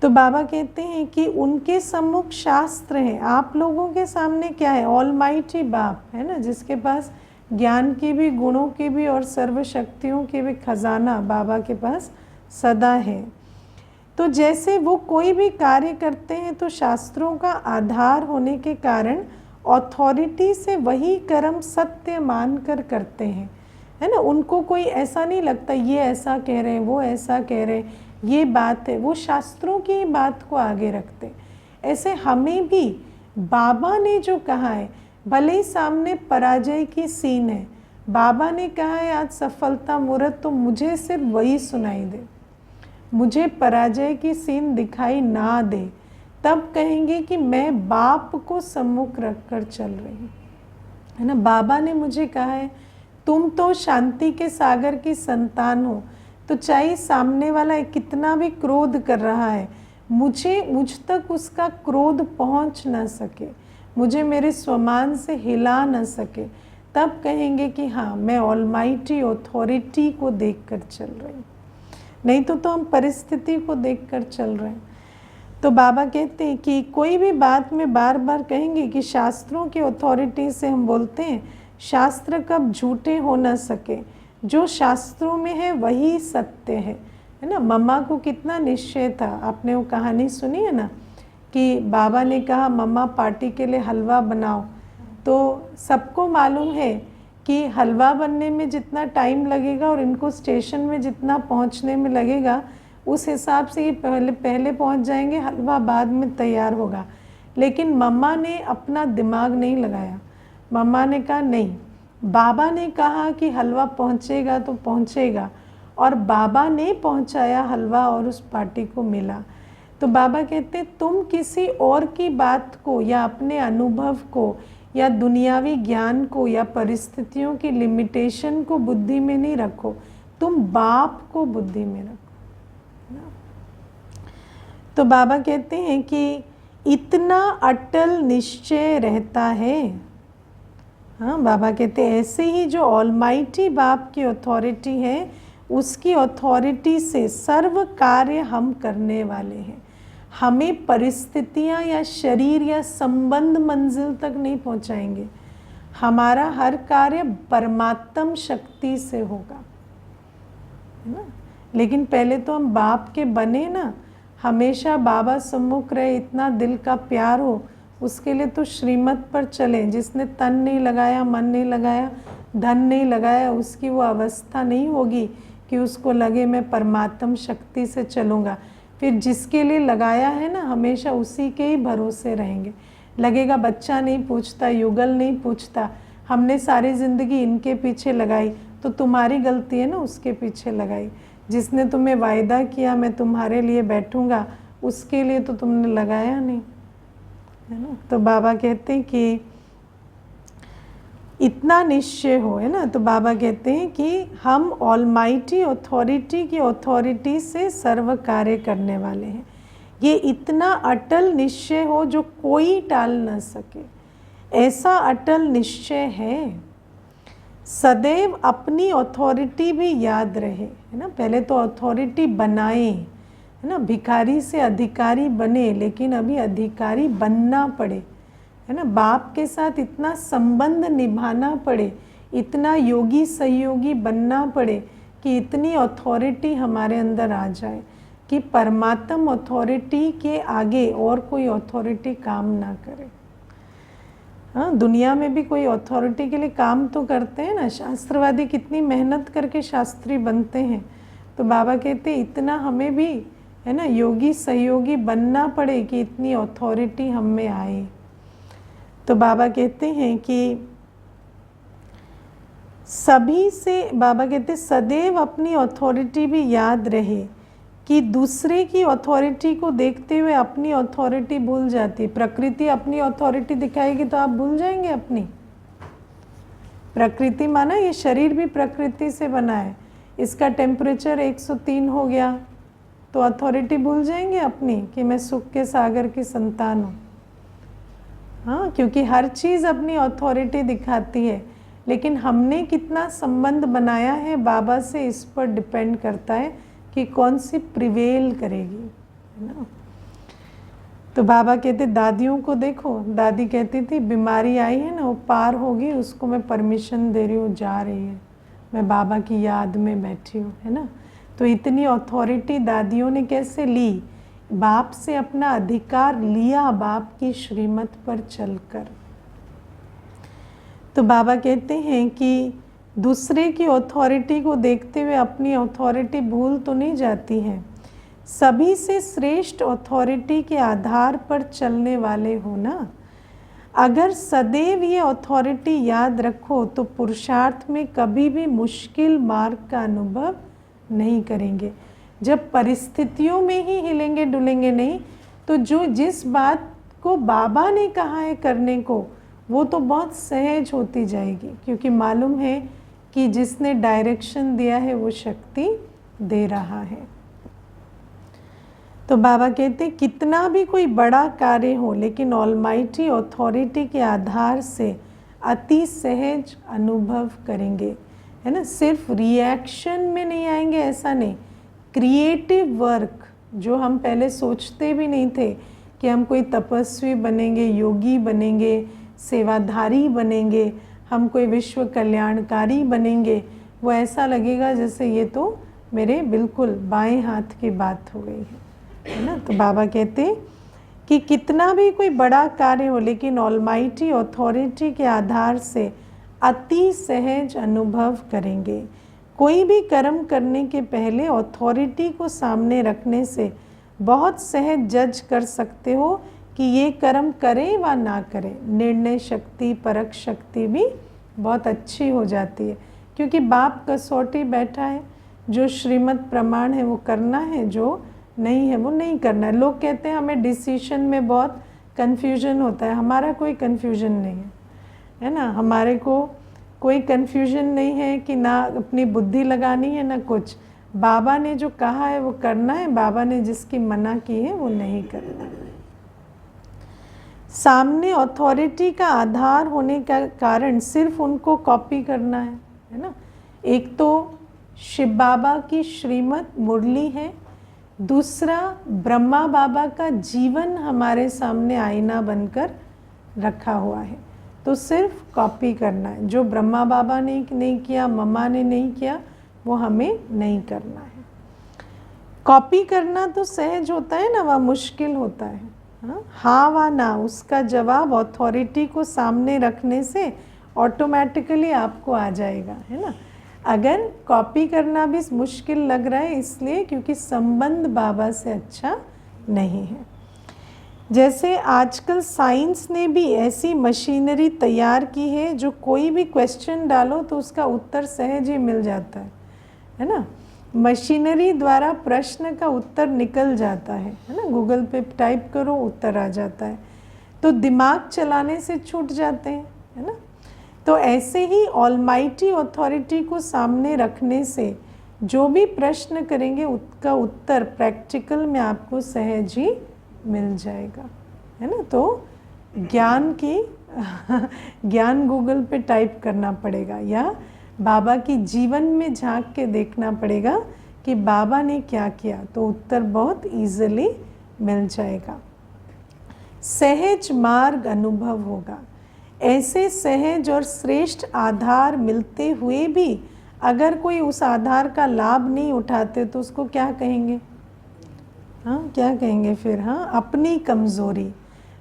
तो बाबा कहते हैं कि उनके सम्मुख शास्त्र है, आप लोगों के सामने क्या है? ऑलमाइटी बाप है ना, जिसके पास ज्ञान की भी, गुणों की भी और सर्वशक्तियों के भी खजाना बाबा के पास सदा है। तो जैसे वो कोई भी कार्य करते हैं तो शास्त्रों का आधार होने के कारण अथॉरिटी से वही कर्म सत्य मानकर करते हैं, है ना। उनको कोई ऐसा नहीं लगता ये ऐसा कह रहे हैं, वो ऐसा कह रहे हैं, ये बात है, वो शास्त्रों की बात को आगे रखते। ऐसे हमें भी बाबा ने जो कहा है, भले ही सामने पराजय की सीन है, बाबा ने कहा है आज सफलता मुहूर्त, तो मुझे सिर्फ वही सुनाई दे, मुझे पराजय की सीन दिखाई ना दे, तब कहेंगे कि मैं बाप को सम्मुख रख कर चल रही हूँ, है ना। बाबा ने मुझे कहा है तुम तो शांति के सागर की संतान हो, तो चाहे सामने वाला कितना भी क्रोध कर रहा है, मुझ तक उसका क्रोध पहुँच ना सके, मुझे मेरे स्वमान से हिला ना सके, तब कहेंगे कि हाँ मैं ऑलमाइटी अथॉरिटी को देखकर चल रही हूँ। नहीं तो हम परिस्थिति को देखकर चल रहे हैं। तो बाबा कहते हैं कि कोई भी बात में बार बार कहेंगे कि शास्त्रों की अथॉरिटी से हम बोलते हैं शास्त्र कब झूठे हो ना सके, जो शास्त्रों में है वही सत्य है ना। मम्मा को कितना निश्चय था, आपने वो कहानी सुनी है ना कि बाबा ने कहा मम्मा पार्टी के लिए हलवा बनाओ, तो सबको मालूम है कि हलवा बनने में जितना टाइम लगेगा और इनको स्टेशन में जितना पहुंचने में लगेगा, उस हिसाब से ये पहले पहुंच जाएंगे, हलवा बाद में तैयार होगा। लेकिन मम्मा ने अपना दिमाग नहीं लगाया, मम्मा ने कहा नहीं, बाबा ने कहा कि हलवा पहुंचेगा तो पहुंचेगा, और बाबा ने पहुंचाया हलवा और उस पार्टी को मिला। तो बाबा कहते तुम किसी और की बात को या अपने अनुभव को या दुनियावी ज्ञान को या परिस्थितियों की लिमिटेशन को बुद्धि में नहीं रखो, तुम बाप को बुद्धि में रखो। तो बाबा कहते हैं कि इतना अटल निश्चय रहता है। हाँ, बाबा कहते हैं ऐसे ही जो ऑलमाइटी बाप की अथॉरिटी है, उसकी अथॉरिटी से सर्व कार्य हम करने वाले हैं। हमें परिस्थितियाँ या शरीर या संबंध मंजिल तक नहीं पहुँचाएंगे, हमारा हर कार्य परमात्म शक्ति से होगा, है ना। लेकिन पहले तो हम बाप के बने ना, हमेशा बाबा सम्मुख रहे, इतना दिल का प्यार हो, उसके लिए तो श्रीमत पर चलें। जिसने तन नहीं लगाया, मन नहीं लगाया, धन नहीं लगाया, उसकी वो अवस्था नहीं होगी कि उसको लगे मैं परमात्म शक्ति से चलूँगा। फिर जिसके लिए लगाया है ना, हमेशा उसी के ही भरोसे रहेंगे। लगेगा बच्चा नहीं पूछता, युगल नहीं पूछता, हमने सारी ज़िंदगी इनके पीछे लगाई, तो तुम्हारी गलती है ना उसके पीछे लगाई। जिसने तुम्हें वायदा किया मैं तुम्हारे लिए बैठूंगा, उसके लिए तो तुमने लगाया नहीं, है ना। तो बाबा कहते हैं कि इतना निश्चय हो, है ना। तो बाबा कहते हैं कि हम ऑलमाइटी अथॉरिटी की अथॉरिटी से सर्व कार्य करने वाले हैं। ये इतना अटल निश्चय हो जो कोई टाल ना सके, ऐसा अटल निश्चय है। सदैव अपनी अथॉरिटी भी याद रहे, है ना। पहले तो अथॉरिटी बनाए, है ना, भिखारी से अधिकारी बने, लेकिन अभी अधिकारी बनना पड़े, है ना। बाप के साथ इतना संबंध निभाना पड़े, इतना योगी सहयोगी बनना पड़े कि इतनी अथॉरिटी हमारे अंदर आ जाए कि परमात्म अथॉरिटी के आगे और कोई अथॉरिटी काम ना करे। हाँ, दुनिया में भी कोई अथॉरिटी के लिए काम तो करते हैं ना, शास्त्रवादी कितनी मेहनत करके शास्त्री बनते हैं। तो बाबा कहते इतना हमें भी है ना योगी सहयोगी बनना पड़े कि इतनी अथॉरिटी हम में आए। तो बाबा कहते हैं कि सभी से, बाबा कहते सदैव अपनी अथॉरिटी भी याद रहे कि दूसरे की अथॉरिटी को देखते हुए अपनी अथॉरिटी भूल जाती है। प्रकृति अपनी अथॉरिटी दिखाएगी तो आप भूल जाएंगे अपनी। प्रकृति माना ये शरीर भी प्रकृति से बना है, इसका टेम्परेचर 103 हो गया तो अथॉरिटी भूल जाएंगे अपनी कि मैं सुख के सागर की संतान हूँ। हाँ, क्योंकि हर चीज़ अपनी अथॉरिटी दिखाती है, लेकिन हमने कितना संबंध बनाया है बाबा से, इस पर डिपेंड करता है कि कौन सी प्रिवेल करेगी, है ना। तो बाबा कहते दादियों को देखो, दादी कहती थी बीमारी आई है ना वो पार होगी, उसको मैं परमिशन दे रही हूँ, जा रही है, मैं बाबा की याद में बैठी हूँ, है ना। तो इतनी अथॉरिटी दादियों ने कैसे ली? बाप से अपना अधिकार लिया, बाप की श्रीमत पर चलकर। तो बाबा कहते हैं कि दूसरे की अथॉरिटी को देखते हुए अपनी अथॉरिटी भूल तो नहीं जाती है। सभी से श्रेष्ठ अथॉरिटी के आधार पर चलने वाले हो ना। अगर सदैव ये अथॉरिटी याद रखो तो पुरुषार्थ में कभी भी मुश्किल मार्ग का अनुभव नहीं करेंगे। जब परिस्थितियों में ही हिलेंगे डुलेंगे नहीं, तो जो जिस बात को बाबा ने कहा है करने को वो तो बहुत सहज होती जाएगी, क्योंकि मालूम है कि जिसने डायरेक्शन दिया है वो शक्ति दे रहा है। तो बाबा कहते कितना भी कोई बड़ा कार्य हो, लेकिन ऑलमाइटी अथॉरिटी के आधार से अति सहज अनुभव करेंगे, है ना। सिर्फ रिएक्शन में नहीं आएंगे ऐसा नहीं, क्रिएटिव वर्क जो हम पहले सोचते भी नहीं थे कि हम कोई तपस्वी बनेंगे, योगी बनेंगे, सेवाधारी बनेंगे, हम कोई विश्व कल्याणकारी बनेंगे, वो ऐसा लगेगा जैसे ये तो मेरे बिल्कुल बाएं हाथ की बात हो गई है ना। तो बाबा कहते कि कितना भी कोई बड़ा कार्य हो, लेकिन ऑलमाइटी अथॉरिटी के आधार से अति सहज अनुभव करेंगे। कोई भी कर्म करने के पहले अथॉरिटी को सामने रखने से बहुत सहज जज कर सकते हो कि ये कर्म करें व ना करें। निर्णय शक्ति, परख शक्ति भी बहुत अच्छी हो जाती है, क्योंकि बाप कसौटी बैठा है, जो श्रीमत प्रमाण है वो करना है, जो नहीं है वो नहीं करना है। लोग कहते हैं हमें डिसीजन में बहुत कन्फ्यूजन होता है, हमारा कोई कन्फ्यूजन नहीं है ना। हमारे को कोई कन्फ्यूजन नहीं है कि ना अपनी बुद्धि लगानी है ना कुछ। बाबा ने जो कहा है वो करना है, बाबा ने जिसकी मना की है वो नहीं करना है। सामने अथॉरिटी का आधार होने का कारण सिर्फ उनको कॉपी करना है ना। एक तो शिव बाबा की श्रीमत मुरली है, दूसरा ब्रह्मा बाबा का जीवन हमारे सामने आईना बनकर रखा हुआ है। तो सिर्फ कॉपी करना है, जो ब्रह्मा बाबा ने नहीं किया, मम्मा ने नहीं किया, वो हमें नहीं करना है। कॉपी करना तो सहज होता है ना, वह मुश्किल होता है। हाँ व ना, उसका जवाब अथॉरिटी को सामने रखने से ऑटोमेटिकली आपको आ जाएगा, है ना। अगर कॉपी करना भी मुश्किल लग रहा है इसलिए क्योंकि संबंध बाबा से अच्छा नहीं है। जैसे आजकल साइंस ने भी ऐसी मशीनरी तैयार की है जो कोई भी क्वेश्चन डालो तो उसका उत्तर सहज ही मिल जाता है ना। मशीनरी द्वारा प्रश्न का उत्तर निकल जाता है ना। गूगल पे टाइप करो उत्तर आ जाता है, तो दिमाग चलाने से छूट जाते हैं, है ना। तो ऐसे ही ऑलमाइटी अथॉरिटी को सामने रखने से जो भी प्रश्न करेंगे उसका उत्तर प्रैक्टिकल में आपको सहज ही मिल जाएगा, है ना। तो ज्ञान की ज्ञान गूगल पे टाइप करना पड़ेगा या बाबा की जीवन में झांक के देखना पड़ेगा कि बाबा ने क्या किया, तो उत्तर बहुत इजीली मिल जाएगा। सहज मार्ग अनुभव होगा। ऐसे सहज और श्रेष्ठ आधार मिलते हुए भी अगर कोई उस आधार का लाभ नहीं उठाते तो उसको क्या कहेंगे? हाँ, क्या कहेंगे फिर? हाँ, अपनी कमज़ोरी।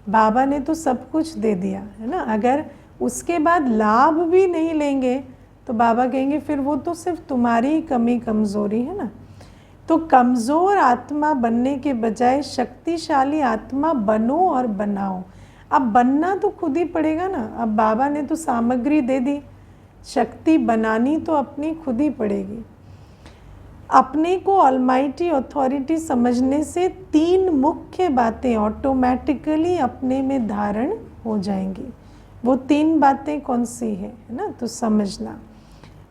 बाबा ने तो सब कुछ दे दिया है ना, अगर उसके बाद लाभ भी नहीं लेंगे तो बाबा कहेंगे फिर वो तो सिर्फ तुम्हारी ही कमी कमज़ोरी है ना। तो कमज़ोर आत्मा बनने के बजाय शक्तिशाली आत्मा बनो और बनाओ। अब बनना तो खुद ही पड़ेगा ना, अब बाबा ने तो सामग्री दे दी, शक्ति बनानी तो अपनी खुद ही पड़ेगी। अपने को ऑलमाइटी अथॉरिटी समझने से 3 मुख्य बातें ऑटोमेटिकली अपने में धारण हो जाएंगी। वो 3 बातें कौन सी है ना, तो समझना।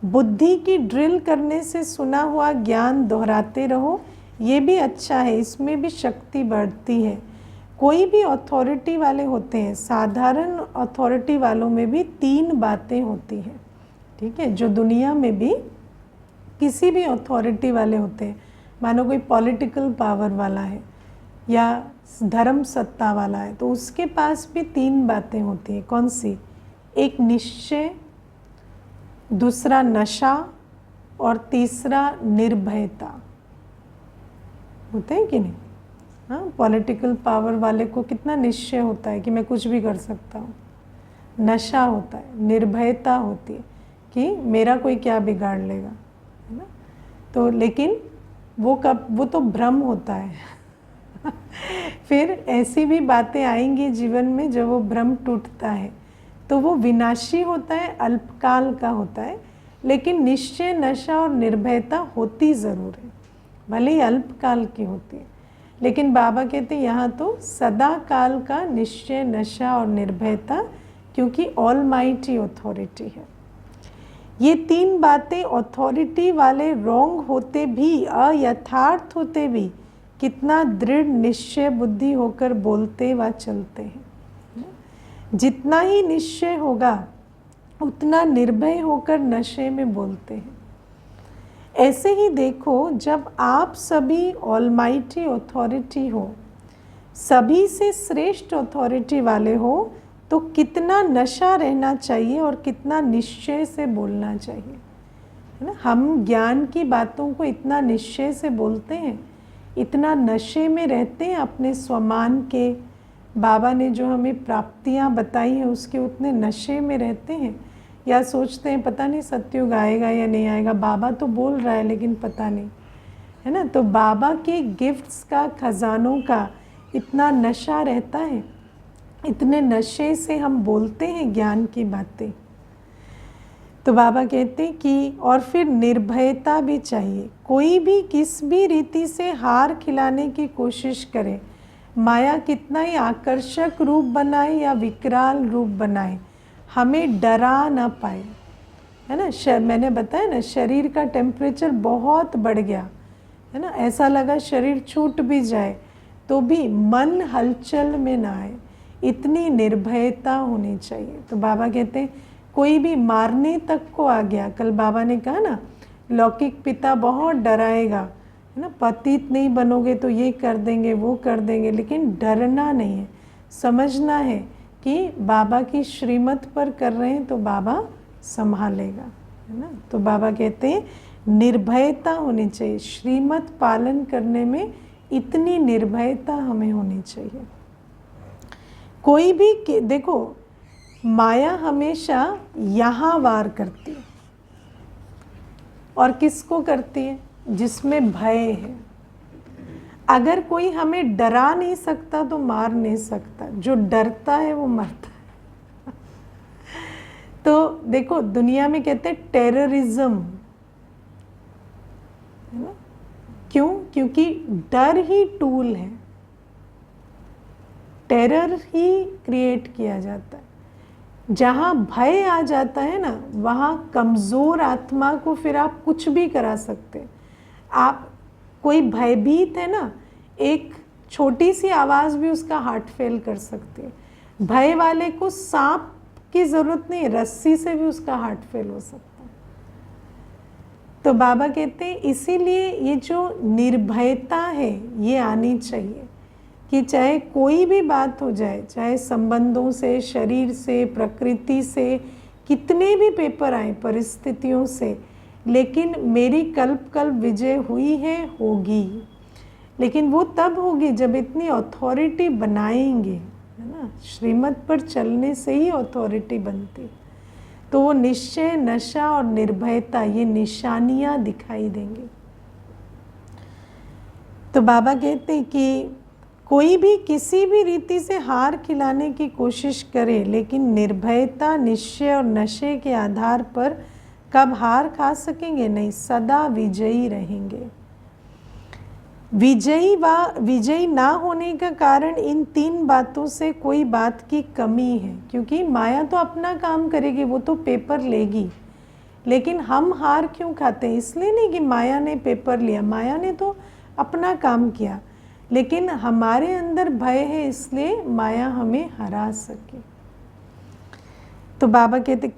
बुद्धि की ड्रिल करने से सुना हुआ ज्ञान दोहराते रहो, ये भी अच्छा है, इसमें भी शक्ति बढ़ती है। कोई भी अथॉरिटी वाले होते हैं, साधारण अथॉरिटी वालों में भी 3 बातें होती हैं, ठीक है, जो दुनिया में भी किसी भी अथॉरिटी वाले होते हैं। मानो कोई पॉलिटिकल पावर वाला है या धर्म सत्ता वाला है, तो उसके पास भी 3 बातें होती हैं। कौन सी? एक निश्चय, दूसरा नशा और तीसरा निर्भयता। होते हैं कि नहीं? हाँ, पॉलिटिकल पावर वाले को कितना निश्चय होता है कि मैं कुछ भी कर सकता हूँ, नशा होता है, निर्भयता होती है कि मेरा कोई क्या बिगाड़ लेगा, है ना। तो लेकिन वो तो भ्रम होता है फिर ऐसी भी बातें आएंगी जीवन में जब वो भ्रम टूटता है, तो वो विनाशी होता है, अल्पकाल का होता है। लेकिन निश्चय, नशा और निर्भयता होती ज़रूर है, भले ही अल्पकाल की होती है, लेकिन बाबा कहते हैं यहाँ तो सदा काल का निश्चय, नशा और निर्भयता, क्योंकि ऑलमाइटी अथॉरिटी है। ये 3 बातें अथॉरिटी वाले रॉन्ग होते भी, अयथार्थ होते भी, कितना दृढ़ निश्चय बुद्धि होकर बोलते व चलते हैं। जितना ही निश्चय होगा उतना निर्भय होकर नशे में बोलते हैं। ऐसे ही देखो, जब आप सभी ऑलमाइटी अथॉरिटी हो, सभी से श्रेष्ठ अथॉरिटी वाले हो, तो कितना नशा रहना चाहिए और कितना निश्चय से बोलना चाहिए, है ना। हम ज्ञान की बातों को इतना निश्चय से बोलते हैं, इतना नशे में रहते हैं अपने स्वमान के, बाबा ने जो हमें प्राप्तियां बताई हैं उसके उतने नशे में रहते हैं, या सोचते हैं पता नहीं सत्युग आएगा या नहीं आएगा, बाबा तो बोल रहा है लेकिन पता नहीं, है ना। तो बाबा के गिफ्ट्स का, खजानों का इतना नशा रहता है, इतने नशे से हम बोलते हैं ज्ञान की बातें। तो बाबा कहते हैं कि और फिर निर्भयता भी चाहिए। कोई भी किस भी रीति से हार खिलाने की कोशिश करे, माया कितना ही आकर्षक रूप बनाए या विकराल रूप बनाए, हमें डरा ना पाए, है ना। मैंने बताया ना, शरीर का टेम्परेचर बहुत बढ़ गया, है ना, ऐसा लगा शरीर छूट भी जाए तो भी मन हलचल में ना आए, इतनी निर्भयता होनी चाहिए। तो बाबा कहते हैं कोई भी मारने तक को आ गया, कल बाबा ने कहा ना, लौकिक पिता बहुत डराएगा, है ना, पतित नहीं बनोगे तो ये कर देंगे, वो कर देंगे, लेकिन डरना नहीं है, समझना है कि बाबा की श्रीमत पर कर रहे हैं तो बाबा संभालेगा, है ना। तो बाबा कहते हैं निर्भयता होनी चाहिए, श्रीमत पालन करने में इतनी निर्भयता हमें होनी चाहिए। कोई भी देखो, माया हमेशा यहाँ वार करती है, और किसको करती है? जिसमें भय है। अगर कोई हमें डरा नहीं सकता तो मार नहीं सकता, जो डरता है वो मरता है तो देखो, दुनिया में कहते हैं टेररिज्म, है ना। क्यों? क्योंकि डर ही टूल है, टेरर ही क्रिएट किया जाता है। जहाँ भय आ जाता है ना, वहाँ कमज़ोर आत्मा को फिर आप कुछ भी करा सकते हैं। आप कोई भयभीत है ना, एक छोटी सी आवाज़ भी उसका हार्ट फेल कर सकती है। भय वाले को सांप की ज़रूरत नहीं, रस्सी से भी उसका हार्ट फेल हो सकता है। तो बाबा कहते हैं इसीलिए ये जो निर्भयता है ये आनी चाहिए, कि चाहे कोई भी बात हो जाए, चाहे संबंधों से, शरीर से, प्रकृति से, कितने भी पेपर आए, परिस्थितियों से, लेकिन मेरी कल्प कल्प विजय हुई है, होगी। लेकिन वो तब होगी जब इतनी अथॉरिटी बनाएंगे, है ना, श्रीमत पर चलने से ही अथॉरिटी बनती। तो वो निश्चय, नशा और निर्भयता, ये निशानियां दिखाई देंगी। तो बाबा कहते हैं कि कोई भी किसी भी रीति से हार खिलाने की कोशिश करे, लेकिन निर्भयता, निश्चय और नशे के आधार पर कब हार खा सकेंगे? नहीं, सदा विजयी रहेंगे। विजयी ना होने का कारण इन 3 बातों से कोई बात की कमी है, क्योंकि माया तो अपना काम करेगी, वो तो पेपर लेगी। लेकिन हम हार क्यों खाते हैं? इसलिए नहीं कि माया ने पेपर लिया, माया ने तो अपना काम किया, लेकिन हमारे अंदर भय है, इसलिए माया हमें हरा सके। तो बाबा कहते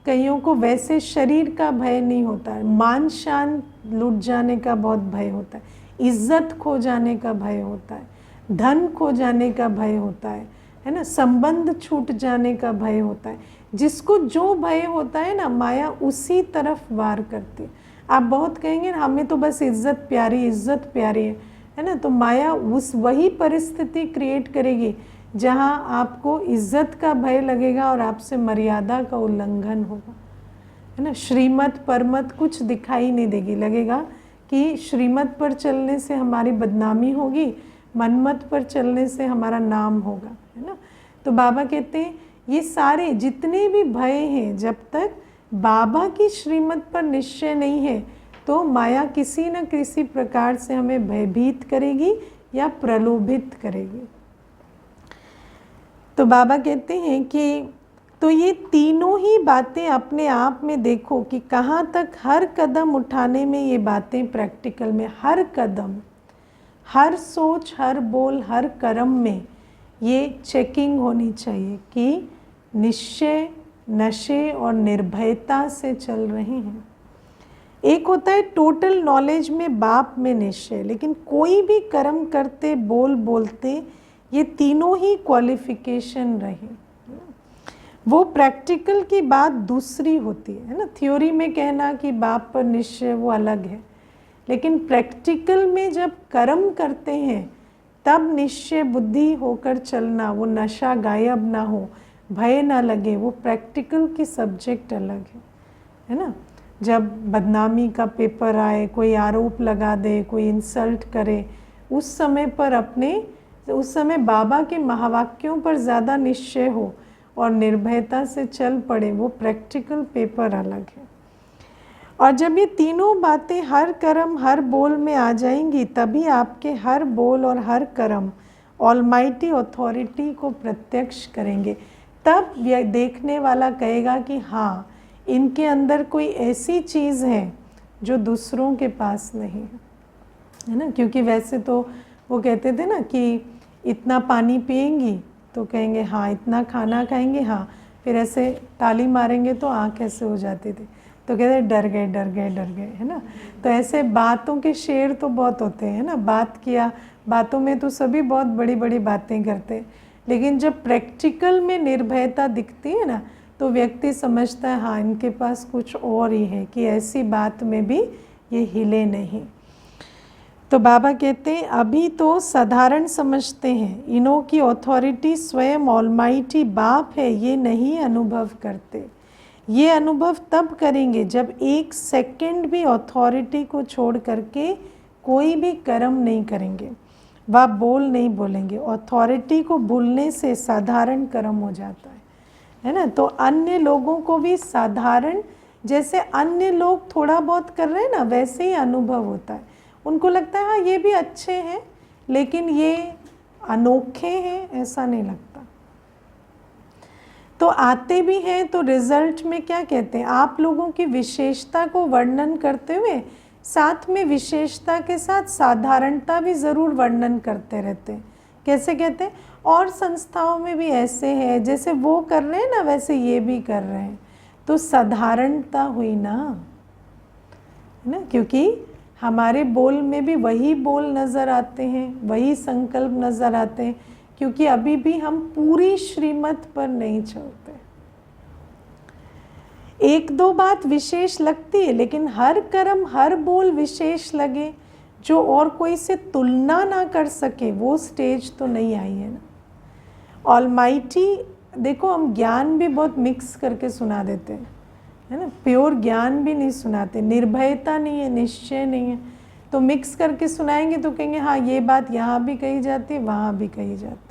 कईयों को वैसे शरीर का भय नहीं होता है, मान शान लूट जाने का बहुत भय होता है, इज्जत खो जाने का भय होता है, धन खो जाने का भय होता है ना, संबंध छूट जाने का भय होता है। जिसको जो भय होता है ना, माया उसी तरफ वार करती है। आप बहुत कहेंगे ना, हमें तो बस इज्जत प्यारी है ना, तो माया वही परिस्थिति क्रिएट करेगी जहाँ आपको इज्जत का भय लगेगा और आपसे मर्यादा का उल्लंघन होगा, है ना। श्रीमत परमत कुछ दिखाई नहीं देगी, लगेगा कि श्रीमत पर चलने से हमारी बदनामी होगी, मनमत पर चलने से हमारा नाम होगा, है ना। तो बाबा कहते हैं ये सारे जितने भी भय हैं, जब तक बाबा की श्रीमत पर निश्चय नहीं है, तो माया किसी न किसी प्रकार से हमें भयभीत करेगी या प्रलोभित करेगी। तो बाबा कहते हैं कि तो ये तीनों ही बातें अपने आप में देखो कि कहाँ तक हर कदम उठाने में ये बातें प्रैक्टिकल में, हर कदम, हर सोच, हर बोल, हर कर्म में ये चेकिंग होनी चाहिए कि निश्चय, नशे और निर्भयता से चल रहे हैं। एक होता है टोटल नॉलेज में, बाप में निश्चय, लेकिन कोई भी कर्म करते, बोलते, ये तीनों ही क्वालिफिकेशन रहे। वो प्रैक्टिकल की बात दूसरी होती है ना। थ्योरी में कहना कि बाप पर निश्चय वो अलग है, लेकिन प्रैक्टिकल में जब कर्म करते हैं तब निश्चय बुद्धि होकर चलना, वो नशा गायब ना हो, भय ना लगे, वो प्रैक्टिकल की सब्जेक्ट अलग है ना। जब बदनामी का पेपर आए, कोई आरोप लगा दे, कोई इंसल्ट करे, उस समय बाबा के महावाक्यों पर ज़्यादा निश्चय हो और निर्भयता से चल पड़े, वो प्रैक्टिकल पेपर अलग है। और जब ये तीनों बातें हर कर्म, हर बोल में आ जाएंगी, तभी आपके हर बोल और हर कर्म ऑलमाइटी अथॉरिटी को प्रत्यक्ष करेंगे। तब देखने वाला कहेगा कि हाँ, इनके अंदर कोई ऐसी चीज़ है जो दूसरों के पास नहीं है ना। क्योंकि वैसे तो वो कहते थे ना कि इतना पानी पिएंगी तो कहेंगे हाँ, इतना खाना खाएंगे हाँ, फिर ऐसे ताली मारेंगे तो आँख ऐसे हो जाती थी, तो कहते डर गए, है ना। तो ऐसे बातों के शेर तो बहुत होते हैं ना, बात किया, बातों में तो सभी बहुत बड़ी बड़ी बातें करते हैं, लेकिन जब प्रैक्टिकल में निर्भयता दिखती है ना, तो व्यक्ति समझता है हाँ, इनके पास कुछ और ही है, कि ऐसी बात में भी ये हिले नहीं। तो बाबा कहते हैं अभी तो साधारण समझते हैं, इन्हों की अथॉरिटी स्वयं ऑलमाइटी बाप है, ये नहीं अनुभव करते। ये अनुभव तब करेंगे जब 1 सेकंड भी अथॉरिटी को छोड़ करके कोई भी कर्म नहीं करेंगे, वह बोल नहीं बोलेंगे। अथॉरिटी को भूलने से साधारण कर्म हो जाता है ना। तो अन्य लोगों को भी साधारण, जैसे अन्य लोग थोड़ा बहुत कर रहे हैं ना, वैसे ही अनुभव होता है। उनको लगता है हाँ, ये भी अच्छे हैं, लेकिन ये अनोखे हैं, ऐसा नहीं लगता। तो आते भी हैं तो रिजल्ट में क्या कहते हैं, आप लोगों की विशेषता को वर्णन करते हुए साथ में विशेषता के साथ साधारणता भी ज़रूर वर्णन करते रहते हैं। कैसे कहते हैं, और संस्थाओं में भी ऐसे है, जैसे वो कर रहे हैं ना वैसे ये भी कर रहे हैं, तो साधारणता हुई ना, है ना। क्योंकि हमारे बोल में भी वही बोल नज़र आते हैं, वही संकल्प नज़र आते हैं, क्योंकि अभी भी हम पूरी श्रीमत पर नहीं चलते। 1-2 बात विशेष लगती है, लेकिन हर कर्म, हर बोल विशेष लगे, जो और कोई से तुलना ना कर सके, वो स्टेज तो नहीं आई है ना। ऑलमाइटी, देखो हम ज्ञान भी बहुत मिक्स करके सुना देते हैं, है ना, प्योर ज्ञान भी नहीं सुनाते, निर्भयता नहीं है, निश्चय नहीं है, तो मिक्स करके सुनाएंगे तो कहेंगे हाँ ये बात यहाँ भी कही जाती है, वहाँ भी कही जाती है।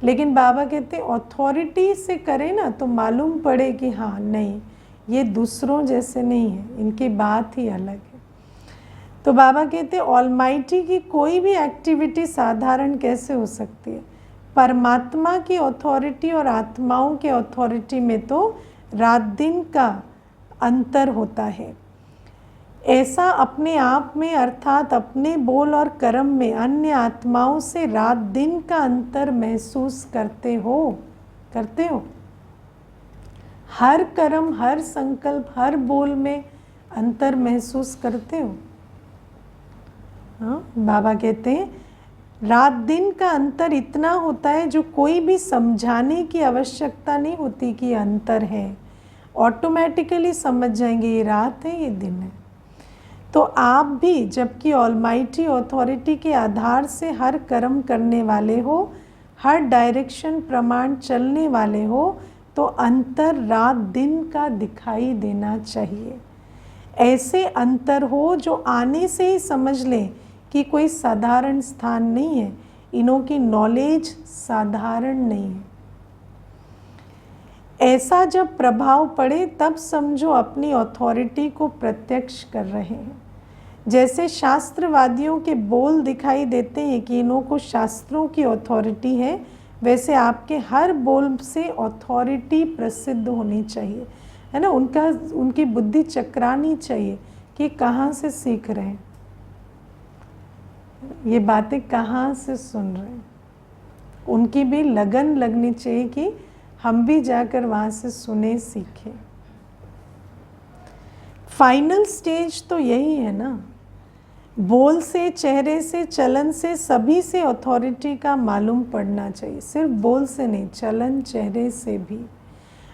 लेकिन बाबा कहते हैं अथॉरिटी से करें ना तो मालूम पड़े कि हाँ नहीं, ये दूसरों जैसे नहीं है, इनकी बात ही अलग है। तो बाबा कहते हैं ऑलमाइटी की कोई भी एक्टिविटी साधारण कैसे हो सकती है? परमात्मा की अथॉरिटी और आत्माओं के अथॉरिटी में तो रात दिन का अंतर होता है। ऐसा अपने आप में अर्थात अपने बोल और कर्म में अन्य आत्माओं से रात दिन का अंतर महसूस करते हो? हर कर्म, हर संकल्प, हर बोल में अंतर महसूस करते हो? हाँ, बाबा कहते हैं रात दिन का अंतर इतना होता है जो कोई भी समझाने की आवश्यकता नहीं होती कि अंतर है, ऑटोमेटिकली समझ जाएंगे ये रात है ये दिन है। तो आप भी जबकि ऑलमाइटी अथॉरिटी के आधार से हर कर्म करने वाले हो, हर डायरेक्शन प्रमाण चलने वाले हो, तो अंतर रात दिन का दिखाई देना चाहिए। ऐसे अंतर हो जो आने से ही समझ लें कि कोई साधारण स्थान नहीं है, इनों की नॉलेज साधारण नहीं है। ऐसा जब प्रभाव पड़े तब समझो अपनी अथॉरिटी को प्रत्यक्ष कर रहे हैं। जैसे शास्त्रवादियों के बोल दिखाई देते हैं कि इन्हों को शास्त्रों की अथॉरिटी है, वैसे आपके हर बोल से अथॉरिटी प्रसिद्ध होनी चाहिए, है ना, उनकी बुद्धि चकरानी चाहिए कि कहाँ से सीख रहे हैं, ये बातें कहाँ से सुन रहे हैं। उनकी भी लगन लगनी चाहिए कि हम भी जाकर वहाँ से सुने सीखें। फाइनल स्टेज तो यही है ना, बोल से, चेहरे से, चलन से, सभी से अथॉरिटी का मालूम पड़ना चाहिए, सिर्फ बोल से नहीं, चलन चेहरे से भी।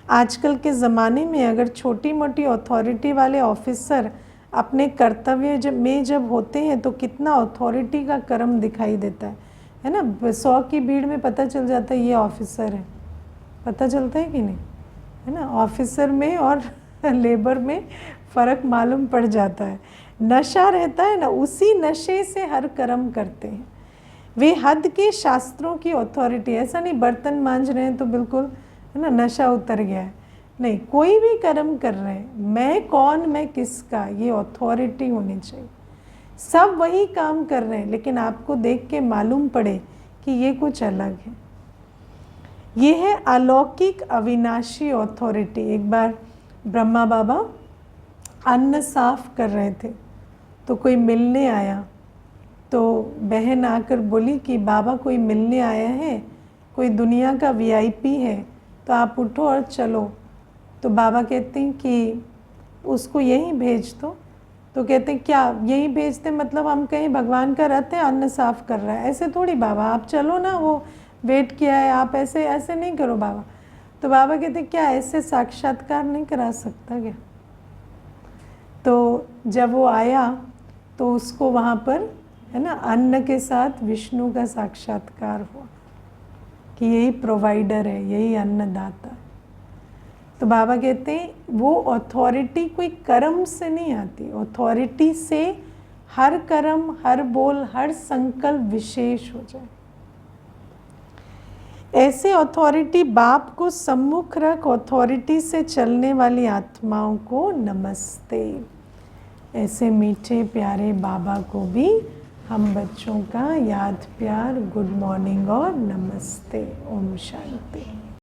आजकल के ज़माने में अगर छोटी मोटी अथॉरिटी वाले ऑफिसर अपने कर्तव्य जब होते हैं तो कितना अथॉरिटी का कर्म दिखाई देता है ना। 100 की भीड़ में पता चल जाता है ये ऑफिसर है, पता चलता है कि नहीं, है ना। ऑफिसर में और लेबर में फ़र्क मालूम पड़ जाता है। नशा रहता है ना, उसी नशे से हर कर्म करते हैं वे। हद के शास्त्रों की अथॉरिटी, ऐसा नहीं बर्तन मांज रहे हैं तो बिल्कुल, है ना, नशा उतर गया है, नहीं, कोई भी कर्म कर रहे हैं, मैं कौन, मैं किसका, ये अथॉरिटी होनी चाहिए। सब वही काम कर रहे हैं लेकिन आपको देख के मालूम पड़े कि ये कुछ अलग है। ये है अलौकिक अविनाशी अथॉरिटी। एक बार ब्रह्मा बाबा अन्न साफ कर रहे थे तो कोई मिलने आया, तो बहन आकर बोली कि बाबा कोई मिलने आया है, कोई दुनिया का वीआईपी है, तो आप उठो और चलो। तो बाबा कहते हैं कि उसको यहीं भेज दो। तो कहते हैं क्या यहीं भेजते, मतलब हम कहीं भगवान का रथ है अन्न साफ कर रहा है, ऐसे थोड़ी बाबा, आप चलो ना, वो वेट किया है, आप ऐसे ऐसे नहीं करो बाबा। तो बाबा कहते क्या ऐसे साक्षात्कार नहीं करा सकता क्या? तो जब वो आया तो उसको वहाँ पर, है ना, अन्न के साथ विष्णु का साक्षात्कार हुआ कि यही प्रोवाइडर है, यही अन्नदाता। तो बाबा कहते हैं वो अथॉरिटी कोई कर्म से नहीं आती, अथॉरिटी से हर कर्म, हर बोल, हर संकल्प विशेष हो जाए। ऐसे अथॉरिटी बाप को सम्मुख रख अथॉरिटी से चलने वाली आत्माओं को नमस्ते। ऐसे मीठे प्यारे बाबा को भी हम बच्चों का याद प्यार, गुड मॉर्निंग और नमस्ते। ओम शांति।